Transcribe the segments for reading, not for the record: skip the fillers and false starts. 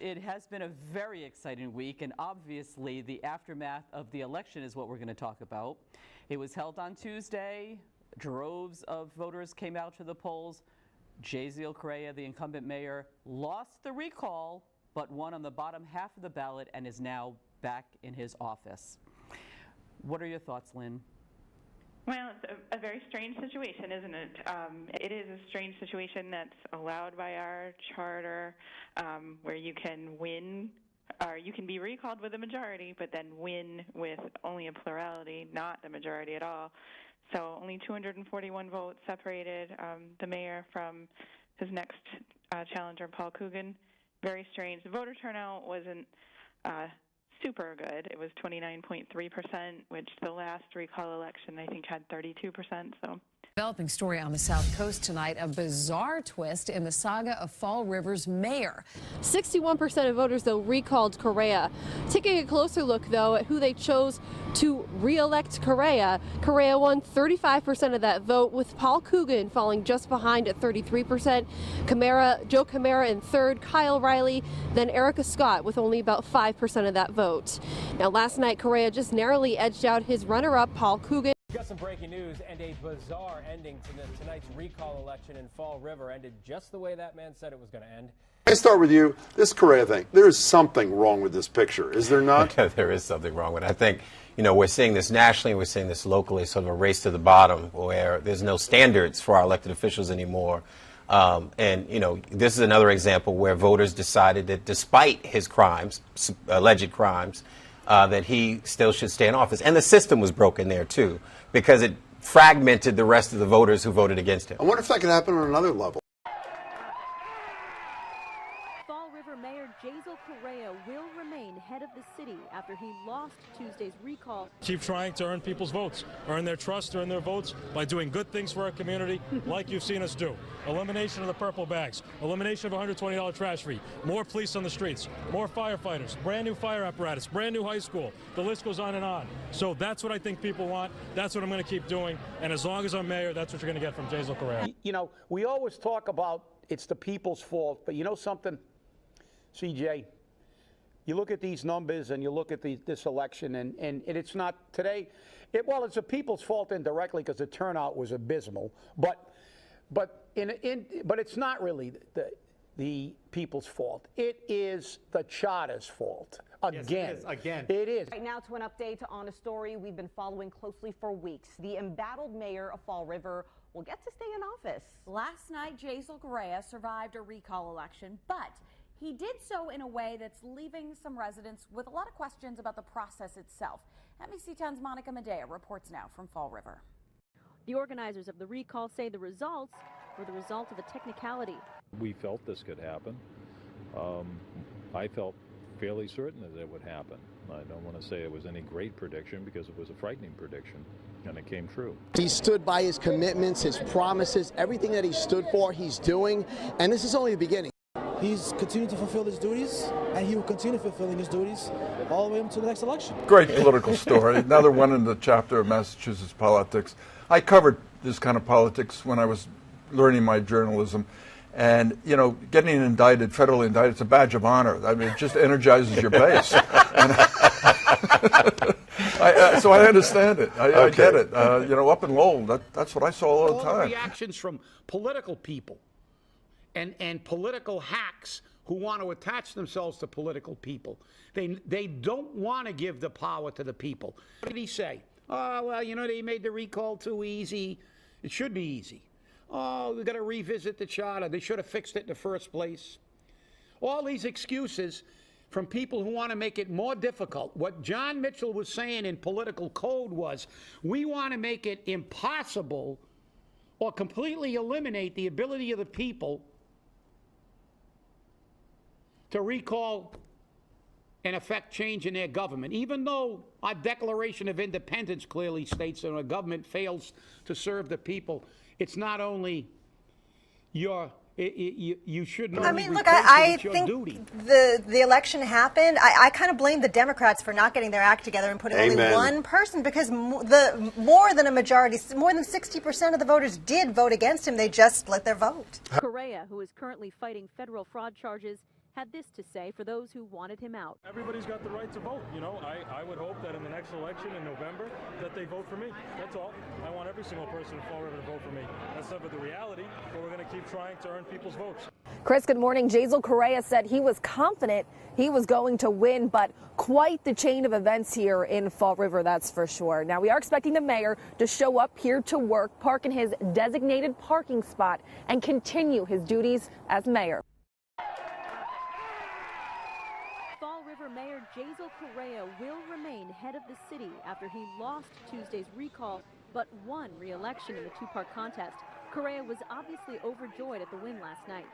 it has been a very exciting week, and obviously the aftermath of the election is what we're going to talk about. It was held on Tuesday. Droves of voters came out to the polls. Jaziel Correa, the incumbent mayor, lost the recall, but won on the bottom half of the ballot and is now back in his office. What are your thoughts, Lynn? Well, it's a very strange situation, isn't it? It is a strange situation that's allowed by our charter, where you can win, or you can be recalled with a majority, but then win with only a plurality, not the majority at all. So only 241 votes separated the mayor from his next challenger, Paul Coogan. Very strange. The voter turnout wasn't super good. It was 29.3%, which the last recall election, I think, had 32%. So. Developing story on the South Coast tonight, a bizarre twist in the saga of Fall River's mayor. 61% of voters, though, recalled Correa. Taking a closer look, though, at who they chose to re-elect Correa, Correa won 35% of that vote, with Paul Coogan falling just behind at 33%. Joe Camara in third, Kyle Riley, then Erica Scott with only about 5% of that vote. Now, last night, Correa just narrowly edged out his runner-up, Paul Coogan. We've got some breaking news, and a bizarre ending to tonight's recall election in Fall River ended just the way that man said it was going to end. I start with you. This Correa thing, there is something wrong with this picture, is there not? There is something wrong with it. I think, we're seeing this nationally, we're seeing this locally, sort of a race to the bottom where there's no standards for our elected officials anymore. This is another example where voters decided that despite his crimes, alleged crimes, that he still should stay in office. And the system was broken there, too, because it fragmented the rest of the voters who voted against him. I wonder if that could happen on another level. Fall River Mayor Jaziel Correa will remain head of the city after he lost Tuesday's recall. Keep trying to earn people's votes, earn their trust, earn their votes by doing good things for our community like you've seen us do. Elimination of the purple bags, elimination of $120 trash fee, more police on the streets, more firefighters, brand new fire apparatus, brand new high school. The list goes on and on. So that's what I think people want. That's what I'm going to keep doing. And as long as I'm mayor, that's what you're going to get from Jaziel Correa. We always talk about it's the people's fault, but you know something, CJ? You look at these numbers and you look at this election, and it's not today. It's the people's fault indirectly because the turnout was abysmal, but it's not really the people's fault. It is the charter's fault. Again. Yes, it is. Again. It is. Right now to an update on a story we've been following closely for weeks. The embattled mayor of Fall River will get to stay in office. Last night, Jaziel Correa survived a recall election, but he did so in a way that's leaving some residents with a lot of questions about the process itself. NBC 10's Monica Medea reports now from Fall River. The organizers of the recall say the results were the result of a technicality. We felt this could happen. I felt fairly certain that it would happen. I don't want to say it was any great prediction because it was a frightening prediction, and it came true. He stood by his commitments, his promises, everything that he stood for, he's doing, and this is only the beginning. He's continued to fulfill his duties, and he will continue fulfilling his duties all the way until the next election. Great political story. Another one in the chapter of Massachusetts politics. I covered this kind of politics when I was learning my journalism. And, getting indicted, federally indicted, it's a badge of honor. I mean, it just energizes your base. So I understand it. I get it. Up in Lowell, that's what I saw all the time. All the reactions from political people and political hacks who want to attach themselves to political people. They don't want to give the power to the people. What did he say? Oh, well, they made the recall too easy. It should be easy. Oh, we've got to revisit the charter. They should have fixed it in the first place. All these excuses from people who want to make it more difficult. What John Mitchell was saying in political code was, we want to make it impossible or completely eliminate the ability of the people to recall and affect change in their government, even though our Declaration of Independence clearly states that when a government fails to serve the people, it's not only you should know. I mean, look, I think the election happened. I kind of blame the Democrats for not getting their act together and putting only one person, because more than a majority, more than 60% of the voters did vote against him. They just split their vote. Correa, who is currently fighting federal fraud charges, had this to say for those who wanted him out. Everybody's got the right to vote. You know, I would hope that in the next election in November that they vote for me. That's all. I want every single person in Fall River to vote for me. That's never the reality, but we're going to keep trying to earn people's votes. Chris, good morning. Jazel Correa said he was confident he was going to win, but quite the chain of events here in Fall River, that's for sure. Now, we are expecting the mayor to show up here to work, park in his designated parking spot, and continue his duties as mayor. Fall River Mayor Jazel Correa will remain head of the city after he lost Tuesday's recall but won re-election in the two-part contest. Correa was obviously overjoyed at the win last night.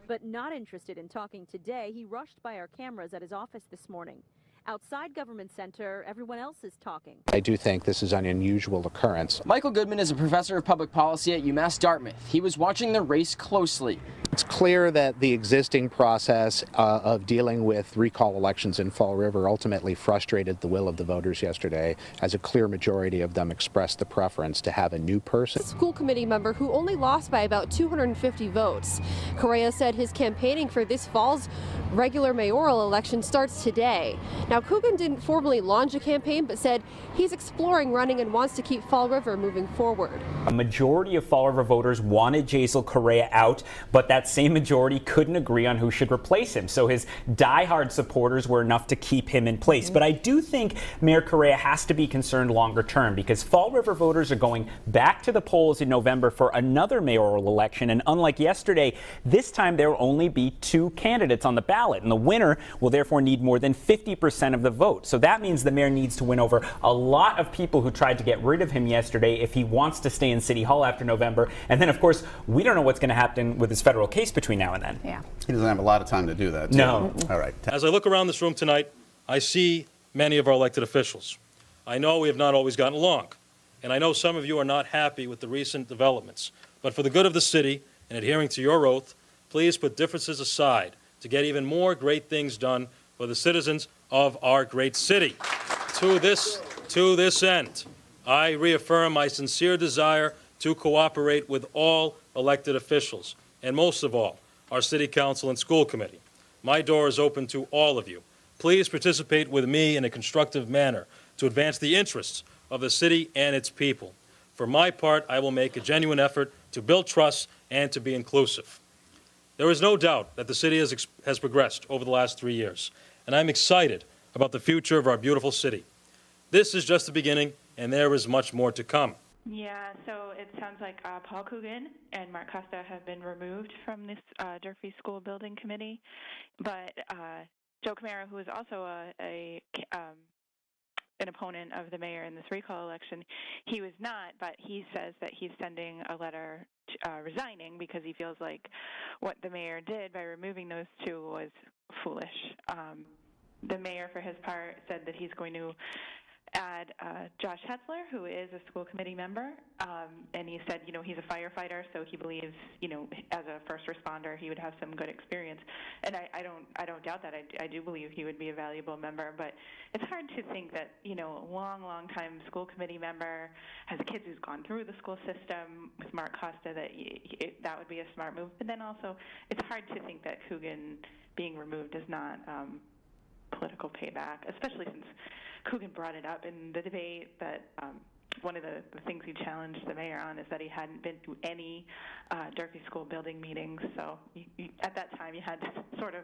But not interested in talking today, he rushed by our cameras at his office this morning. Outside Government Center, everyone else is talking. I do think this is an unusual occurrence. Michael Goodman is a professor of public policy at UMass Dartmouth. He was watching the race closely. It's clear that the existing process of dealing with recall elections in Fall River ultimately frustrated the will of the voters yesterday, as a clear majority of them expressed the preference to have a new person. School committee member who only lost by about 250 votes. Correa said his campaigning for this fall's regular mayoral election starts today. Now, Coogan didn't formally launch a campaign, but said he's exploring running and wants to keep Fall River moving forward. A majority of Fall River voters wanted Jazel Correa out, but that same majority couldn't agree on who should replace him. So his diehard supporters were enough to keep him in place. But I do think Mayor Correa has to be concerned longer term, because Fall River voters are going back to the polls in November for another mayoral election. And unlike yesterday, this time there will only be 2 candidates on the ballot, and the winner will therefore need more than 50% of the vote. So that means the mayor needs to win over a lot of people who tried to get rid of him yesterday if he wants to stay in City Hall after November. And then, of course, we don't know what's going to happen with his federal case between now and then. Yeah. He doesn't have a lot of time to do that, too. No. All right. As I look around this room tonight, I see many of our elected officials. I know we have not always gotten along, and I know some of you are not happy with the recent developments. But for the good of the city and adhering to your oath, please put differences aside to get even more great things done for the citizens of our great city. To this end, I reaffirm my sincere desire to cooperate with all elected officials, and most of all, our City Council and School Committee. My door is open to all of you. Please participate with me in a constructive manner to advance the interests of the city and its people. For my part, I will make a genuine effort to build trust and to be inclusive. There is no doubt that the city has progressed over the last 3 years, and I'm excited about the future of our beautiful city. This is just the beginning, and there is much more to come. Yeah, so it sounds like Paul Coogan and Mark Costa have been removed from this Durfee School Building Committee, but Joe Camara, who is also an opponent of the mayor in this recall election, he was not, but he says that he's sending a letter resigning because he feels like what the mayor did by removing those 2 was foolish. The mayor, for his part, said that he's going to add Josh Hetzler, who is a school committee member, and he said, he's a firefighter, so he believes, as a first responder, he would have some good experience. And I don't doubt that. I do believe he would be a valuable member, but it's hard to think that, a long time school committee member has kids who's gone through the school system with Mark Costa, that would be a smart move. But then also, it's hard to think that Coogan being removed is not political payback, especially since Coogan brought it up in the debate that one of the things he challenged the mayor on is that he hadn't been to any Durfee School Building meetings. So at that time, you had to sort of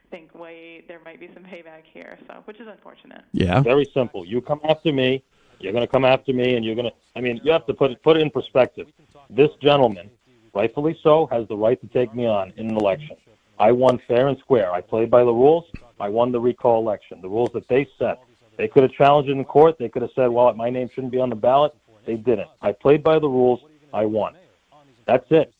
think, wait, there might be some payback here, which is unfortunate. Yeah. Very simple. You come after me, you're going to come after me, and you're going to, you have to put it in perspective. This gentleman, rightfully so, has the right to take me on in an election. I won fair and square. I played by the rules. I won the recall election, the rules that they set. They could have challenged it in court. They could have said, well, my name shouldn't be on the ballot. They didn't. I played by the rules. I won. That's it.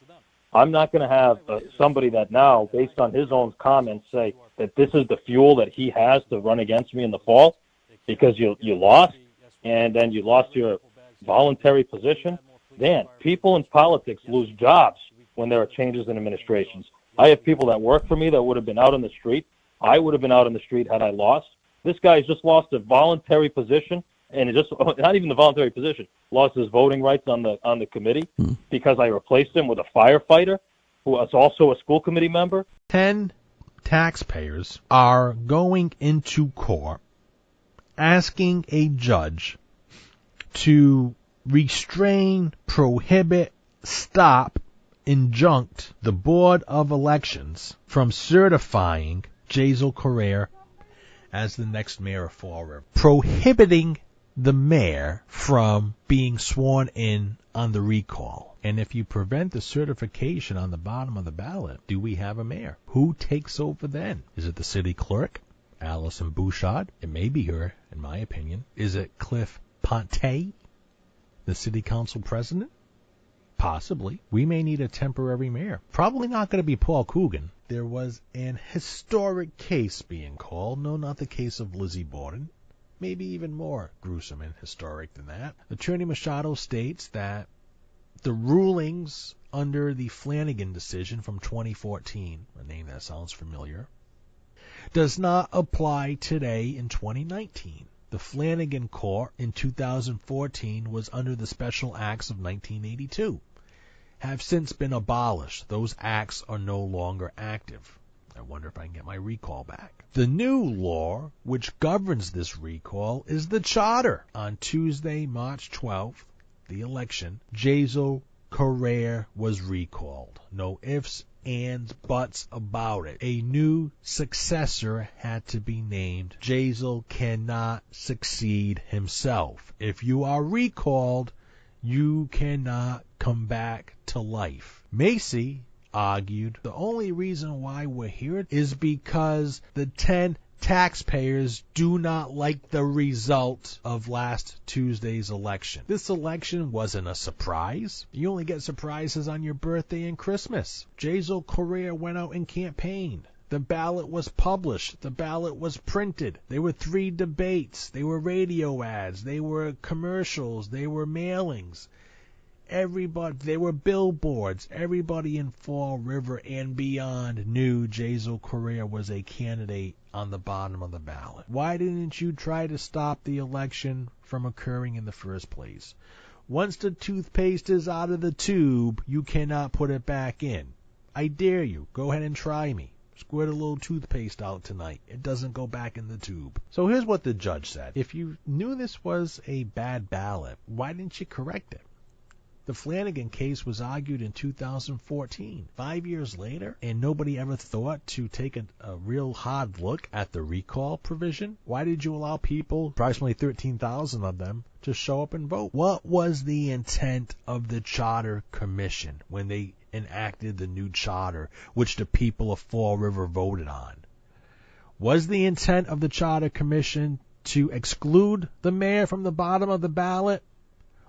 I'm not going to have somebody that now, based on his own comments, say that this is the fuel that he has to run against me in the fall because you lost, and then you lost your voluntary position. Dan, people in politics lose jobs when there are changes in administrations. I have people that work for me that would have been out on the street. I would have been out on the street had I lost. This guy's just lost a voluntary position, and it just not even the voluntary position, lost his voting rights on the committee because I replaced him with a firefighter. who is also a school committee member. 10 taxpayers are going into court asking a judge to restrain, prohibit, stop, injunct the Board of Elections from certifying Jazel Correa as the next mayor of Fall River, prohibiting the mayor from being sworn in on the recall. And if you prevent the certification on the bottom of the ballot, do we have a mayor? Who takes over then? Is it the city clerk, Allison Bouchard? It may be her, in my opinion. Is it Cliff Ponte, the city council president? Possibly. We may need a temporary mayor. Probably not going to be Paul Coogan. There was an historic case being called. No, not the case of Lizzie Borden. Maybe even more gruesome and historic than that. Attorney Machado states that the rulings under the Flanagan decision from 2014, a name that sounds familiar, does not apply today in 2019. The Flanagan Court in 2014 was under the Special Acts of 1982. Have since been abolished. Those acts are no longer active. I wonder if I can get my recall back. The new law which governs this recall is the charter. On Tuesday, March 12th, the election, Jazel Correa was recalled. No ifs, ands, buts about it. A new successor had to be named. Jazel cannot succeed himself. If you are recalled, you cannot come back to life. Macy argued the only reason why we're here is because the 10 taxpayers do not like the result of last Tuesday's election. This election wasn't a surprise. You only get surprises on your birthday and Christmas. Jazel Correa went out and campaigned. The ballot was published. The ballot was printed. There were 3 debates. There were radio ads. There were commercials. There were mailings. Everybody, there were billboards. Everybody in Fall River and beyond knew Jazel Correa was a candidate on the bottom of the ballot. Why didn't you try to stop the election from occurring in the first place? Once the toothpaste is out of the tube, you cannot put it back in. I dare you. Go ahead and try me. Squirt a little toothpaste out tonight. It doesn't go back in the tube. So here's what the judge said. If you knew this was a bad ballot, why didn't you correct it? The Flanagan case was argued in 2014, 5 years later, and nobody ever thought to take a real hard look at the recall provision. Why did you allow people, approximately 13,000 of them, to show up and vote? What was the intent of the Charter Commission when they enacted the new charter, which the people of Fall River voted on? Was the intent of the Charter Commission to exclude the mayor from the bottom of the ballot?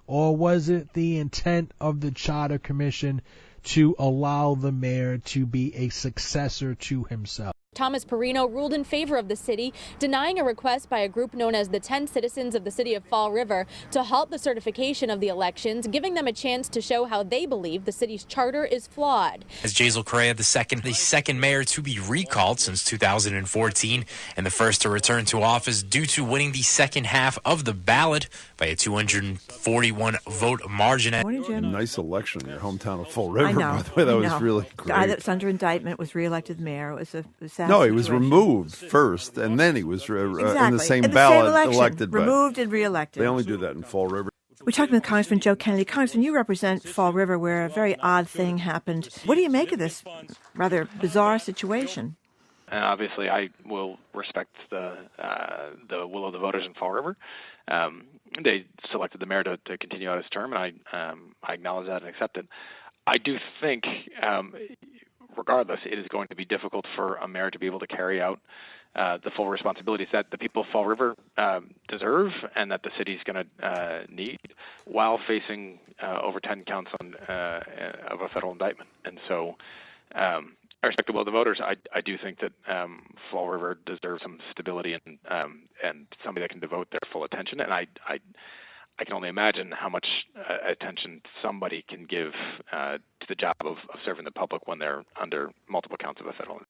Or was it the intent of the Charter Commission to allow the mayor to be a successor to himself? Thomas Perino ruled in favor of the city, denying a request by a group known as the 10 Citizens of the City of Fall River to halt the certification of the elections, giving them a chance to show how they believe the city's charter is flawed. As Jazel Correa, the second mayor to be recalled since 2014 and the first to return to office due to winning the second half of the ballot by a 241 vote margin. Morning, Jim. Nice election in your hometown of Fall River, I know, by the way. That was really great. The guy that's under indictment was reelected mayor. It was a sad No, he situation. was removed first, and then he was Exactly. in the same In the ballot same election, elected. removed and reelected. They only do that in Fall River. We're talking with Congressman Joe Kennedy. Congressman, you represent Fall River, where a very odd thing happened. What do you make of this rather bizarre situation? Obviously, I will respect the will of the voters in Fall River. They selected the mayor to continue out his term, and I acknowledge that and accept it. I do think, regardless, it is going to be difficult for a mayor to be able to carry out the full responsibilities that the people of Fall River deserve and that the city is going to need while facing over 10 counts of a federal indictment. And so I respect the will of the voters. I do think that Fall River deserves some stability and somebody that can devote their full attention. And I can only imagine how much attention somebody can give to the job of serving the public when they're under multiple counts of a federal